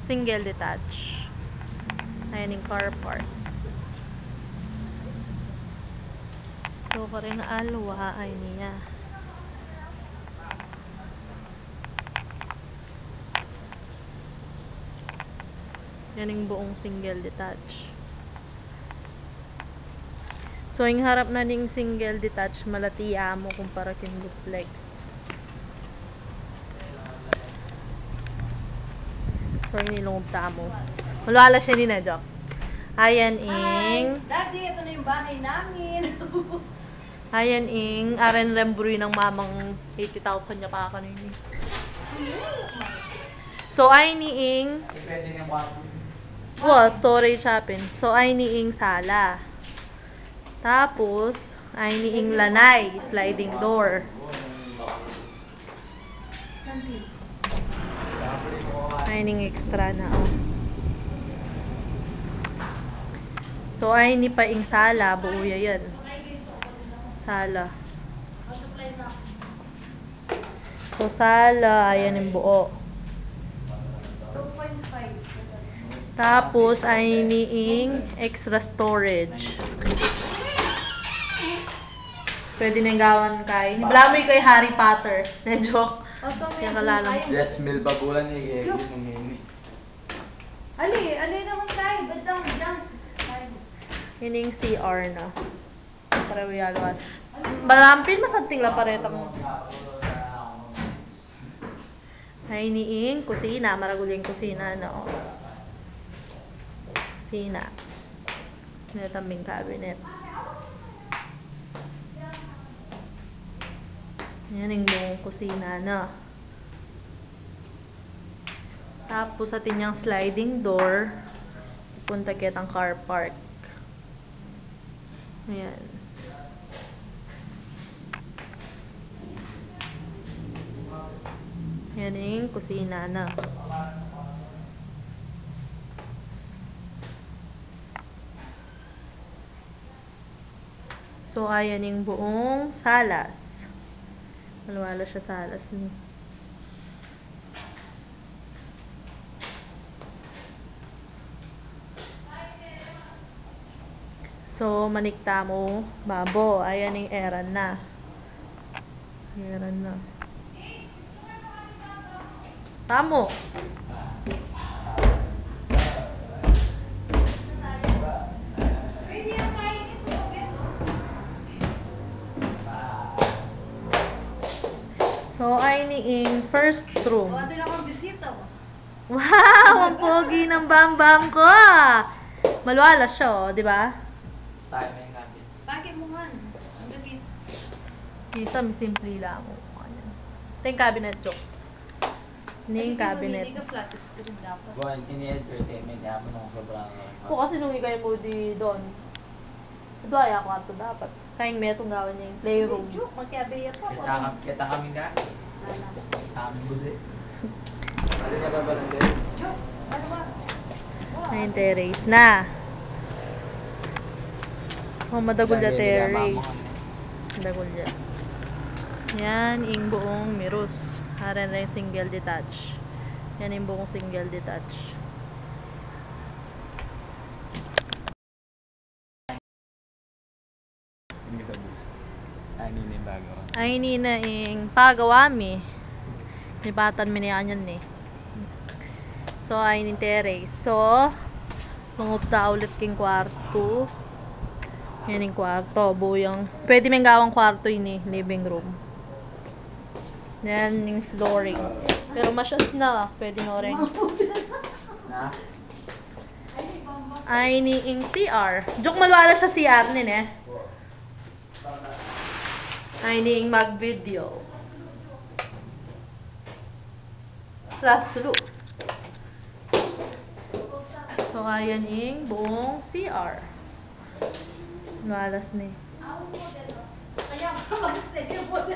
single detach. Ayan yung car part. So, kare na alwa ay niya. Yan yung buong single detach. So, yung harap na ning single detach, malati mo kumpara kin duplex. So, yung nilungog mo. Malwala siya ni Najok. Ayan ing... Daddy, ito na yung bahay namin. Ayan ing... Aren Rembruy ng mamang 80,000 niya pa kanini. So, ay ni ing... storage shopping. So, ay ni ing sala. Tapos, ay ni ing lanay. Sliding door. Ay ning extra na, oh. So, ay ni pa ing sala. Buuya yan. Sala. So, sala. Ayan yung buo. 2.5. Tapos, ay ni ing extra storage. Pwede nang gawan kay. Bala mo kay Harry Potter. Na-joke. Kaya kalalang. Yes, mil bagulan ni Gigi nung hini. Ali naman tayo. Badang dance. Hining CR na. Para wiyalwan. Balampin masanting la pareta mo. Ay niing kusina. Maraguling kusina na, oh. Kusina. Netambing cabinet. Yan yung buong kusina na. Tapos atin yung sliding door. Punta kitang car park. Ayan. Yan yung kusina na. So, ayan yung buong salas. Malwala siya sa alas ni. So, manikta mo, babo. Ayan yung eran na. Eran na. Tamo. So, ay niing first room. O, din akong bisita. Wow! Ang pogi ng bam-bam ko! Malwala siya, oh, di ba? Tayo may natin. Bakit mo man? Ang gagis. Isa, may simple lang. Ito yung cabinet, joke. Ini yung cabinet. Hindi ka flat screen dapat. Buwan, ini-entertainment niya mo nung sobrang... Kung kasi nung ikay mo di doon. Ito ay ako ato dapat. Kain may itong gawan niya yung playroom. Joke, magkabeya pa. Kita kami ka? Alam. Kami buli. Ano niya ba din? Joke, ano ba? Ayun, terrace na. Oh, madagulya terrace. Madagulya. Yan, yung buong mirus. Haran na yung single detach. Yan yung buong single detach. Ay, ni na yung pagawami. Nipatan mi niya yan eh. So, ay ni terrace. So, mangupta ulit king kwarto. Yan yung kwarto. Buyang. Pwede may gawang kwarto yun eh. Living room. Yan yung flooring. Pero masyas na. Pwede no rin. Ay ni yung CR. Joke malwala siya CR nin eh. Ay ni yung mag-video. Last look. So, ayan yung buong CR. Malas na eh. Kaya mag-stay po na.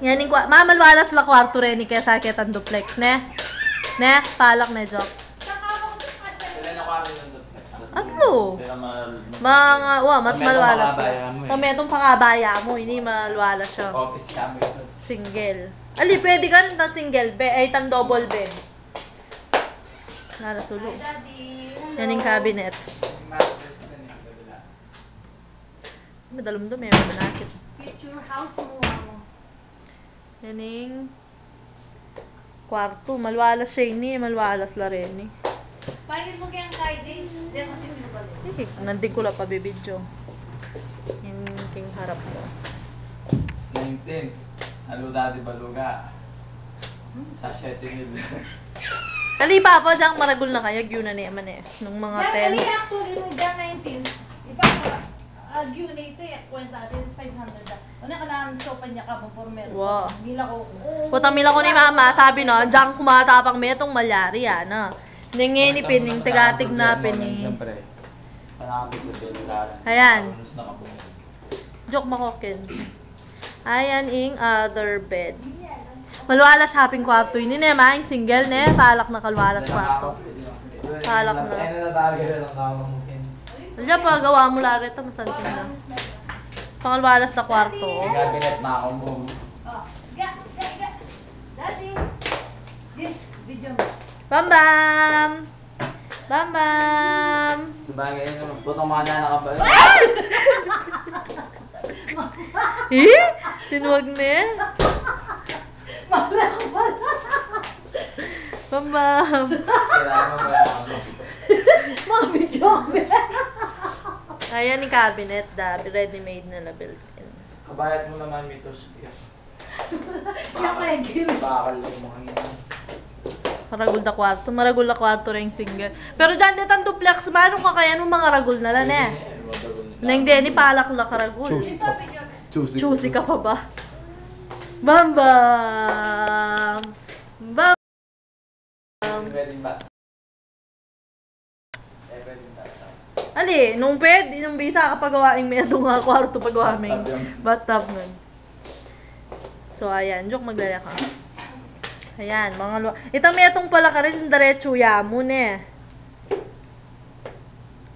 Yan yung mamalwalas la kwarto rin ni kaya sakit ang duplex, ne? Ne? Palak na joke. Ilan na kwarto yung duplex? Ano? Pero mas malwalas. makabaya mo eh. Kung metong pakabaya mo, hindi malwalas siya. Office kami. Single. Ali, pwede ka ng single bed, ay tan double bed. Nara sulo. Hi, Daddy. Hello. Yan yung cabinet. Yung mattress na niya, kabila. Madalum-dumi, mabanakit. Future house mo, amo. Yan yung kwarto. Malwalas siya ini, malwalas la rin eh. Pahingin mo kayang kay Jace. Hindi kasi pinabalik. Nanding ko lang pa bibidyo. Yung king harap ko. 19. Halo dati baluga. Sa 7 mil. Kali papa, diyang maragul na kaya, yun na naman eh. Nung mga Diyan, 10. kali actually, nung Jan 19, ipapa, unit eh, kwenta natin, 500 na. Ano ka lang, sopa niya ka mo for meron. Wow. Mila ko. Putamila ko ni mama, sabi no, diyang kumatapang metong malyari yan, ah. Ningin ni Pining, tigatig na Pining. Siyempre. Panakapit sa celularan. Ayan. Bonus na kapag. Joke makokin. Ayan ing other bed. Malwala shopping kwarto yun ni ma, yung single ne, palak na kalwalas kwarto. Palak na. Ay, natatagay na lang kama mo. Diyan pa, gawa mo lang rito, masanting na. Pangalwalas na kwarto. Yung cabinet na ako mo. Oh, ga. Daddy. Yes, video mo. Bam Bam! Bam Bam! Sabagay yun, putong mga nanakabal. Eh? Sinuwag na eh. Mala ko pala. Bam Bam! Kailangan mo ba ako? Mga video mo. Ayan yung cabinet, ready-made na built-in. Kabayat mo naman, Mitos. Kaya kaya gini. Bakal lang mo ngayon. Maragul na kwarto rin single. Pero dyan, ditang duplex, manong kaya nung mga ragul na lang eh. Nang di, palak na karagul. Isa video. Choosy ka pa ba? Bam Bam! Bam! Pwede ba? Pwede ba? Ali, nung bisa ka pagawaing may itong nga kwarto pagawaming bathtub nun. So, ayan, joke magdala ka. Ayan, mga itang may itong pala ka rin, diretso yamo ne.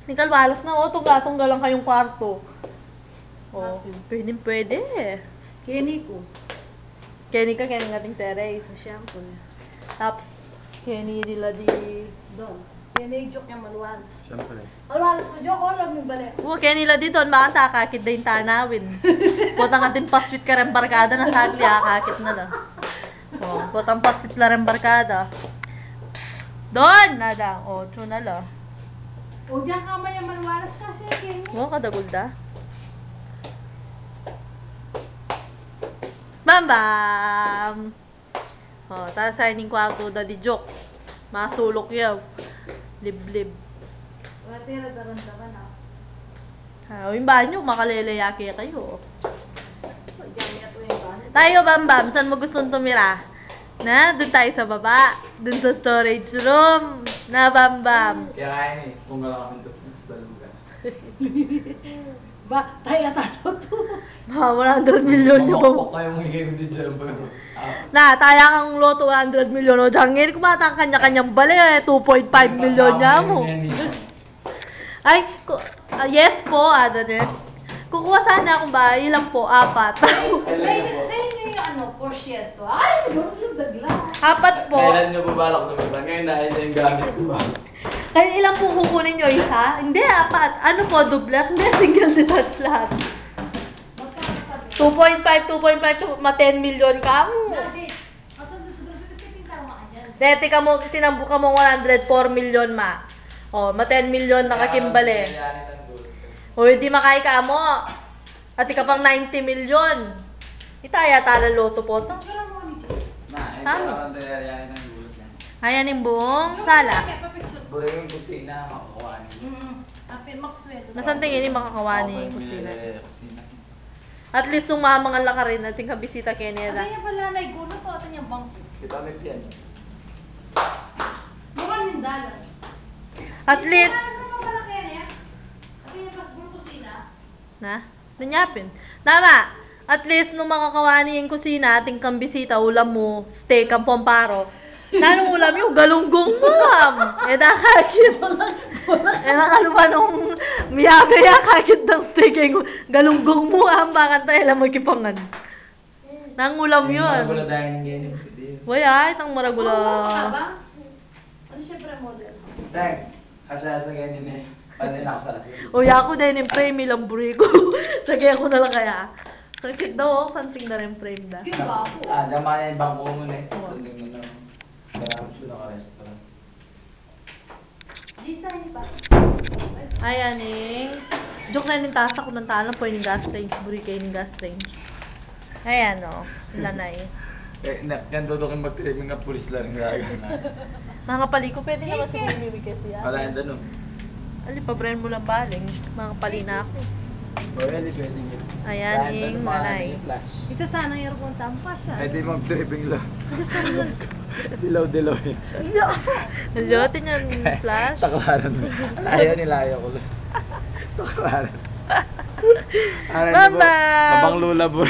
Nikalwalas na, oh, tungga lang kayong kwarto. Oh, pwede. Kenny ko. Kenny ka, Kenny nating terrace. Siyempre. Tapos, Kenny nila di... Doon. Kenny joke niya maluwan. Siyempre. Maluwan ko joke, alam mo balik. Oh, Kenny nila di doon, baka takakit na yung tanawin. Putang atin paswit ka rin barkada na sagli, kakakit na lang. Oh, putang paswit la rin barkada. Psst! Doon! Nada. Oh, na la. O diyan ka maya maluwalas ka siya, Kenny. Oh, kadagulda. Bam Bam! Oh, tapos signing kwarto da di joke. Masulok yaw. Liblib. Wala tira daran-daran ah. Ah, yung banyo, makaleleyaki kayo. Diyan niya to yung bahan. Tayo, Bam Bam, saan mo gustong tumira? Na, doon tayo sa baba. Doon sa storage room. Na, Bam Bam. Kaya kaya ni, kung wala kami ito, mas baluga. Ba, tayo talo to. Mga 100 million nyo po. Mamakpok kayo mga game din dyan. Na, taya kang loto 100 million o dyan. Kumata ang kanya-kanyang bali. 2.5 million niya mo. Ay, yes po, Adonet. Kukuha sana akong bahay lang po, 4. Sa inyo yung ano, porsyento. Ay, siguro yung dagla. 4 po. Kailan nyo babalak lumiban? Ngayon na, ito yung gamit ko ba? Ay, ilang po kukunin nyo? Isa? Hindi, 4. Ano po, duplex? Hindi, single detached lahat. Magkano pa? 2.5, ma 10 million ka mo. Dati, masan sa specific tama ka dyan. Deti ka mo, sinambu ka mo 104 million ma. O, ma 10 million nakakimbale. O, hindi makay ka mo. At ika pang 90 million. Itaya tala loto po to. Picture mo ni James. Ma, ito Tama. ang dayari ng gulot yan. Ayan yung buong sala. Kaya pa-picture. Buri yung kusina, makukuha niyo. Apin, makusweldo. Nasaan tingin yung makakawani yung Open kusina? kusina. At least yung mga laka rin nating kabisita kay Ano Nera. yung pala na igulo to? Ito yung bangko. Di ba may piyan? Mukhang nindalan. At least, Ano pa pala kaya niya? Ito yung pasburo kusina. na? Nanyapin. Tama! At least nung makakawani yung kusina, ating kambisita, ulam mo, steak ang pomparo. Nanong ulam yung galunggong mo, ma'am. Eh, nakakit. Eh, nakalo pa nung miyagaya kakit ng steak yung galunggong mo, ma'am. Bakit tayo lang magkipangan? Nang ulam yun. Wala dahil ng ganyan. Wala, itang Ano maragula. ka ba? Ano siya pre model? Teng, kasya sa ganyan eh. Paano na ako sa asin? Uy, ako din yung frame ilang buri ko. Lagay ako na lang kaya. Sakit daw, something na rin frame da. Yung bago. Dama na yung bangko mo na eh. Sundin mo na. Kaya ako siya naka-restaurant. Design pa. Ayan eh. Joke na yung tasa ko ng talang po yung gas range. Buri kayo yung gas range. Ayan o, lanay. Eh, yan doon mag-trimming ng pulis lang gagana. Mga pali ko, pwede naman siguro bibigay siya. Wala yung danon. Ali, pabrayan mo lang baling. Mga pali na ako. Pwede yun. Ayan, yung lanay. Flash. Ito sana yung kung tampa siya. Pwede mag-tripping lang. Dilaw-dilaw yun. Nalyotin yung flash. Taklaran mo. Ayaw nila, ayaw ko lang. Taklaran. Mama! Mabang lula po.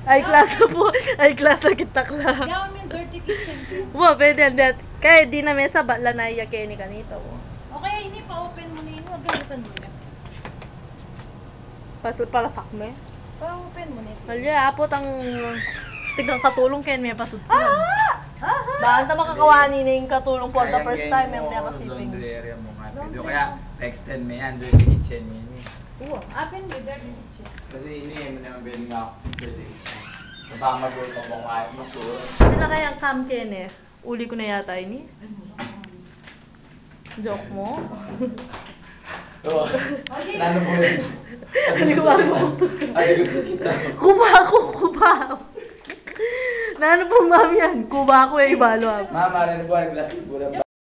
Ay, klasa po. Ay, klasa kita kla. Gawin mo yung dirty kitchen ko. Wow, pwede yan. Kaya di na mesa ba lanay ya kaya ni kanito. Okay, hindi pa open mo na yun. Huwag gamitan mo na. Para sakme. Pa-open mo na. Halya, apot ang tigang katulong kayo may pasud ko. Baan ta makakawani na yung katulong for the first time yung may kasiping. Laundry area mo nga. Pwede kaya extend mo yan. Doon yung kitchen mo yun eh. Open mo yung dirty kitchen. Kasi ini mo naman pwede nga ako. Pwede kitchen. Baka mag-work ako kung kahit masuro. Sila kayang cam ken eh. Uli ko na yata ini. Joke mo? Oo. Lalo mo yun. Hindi ko Adi gusto kita. Kuba ako, kuba ako. Nano pong mami yan? Kuba ako eh, ibalo ako. Mama, ano po ang glass?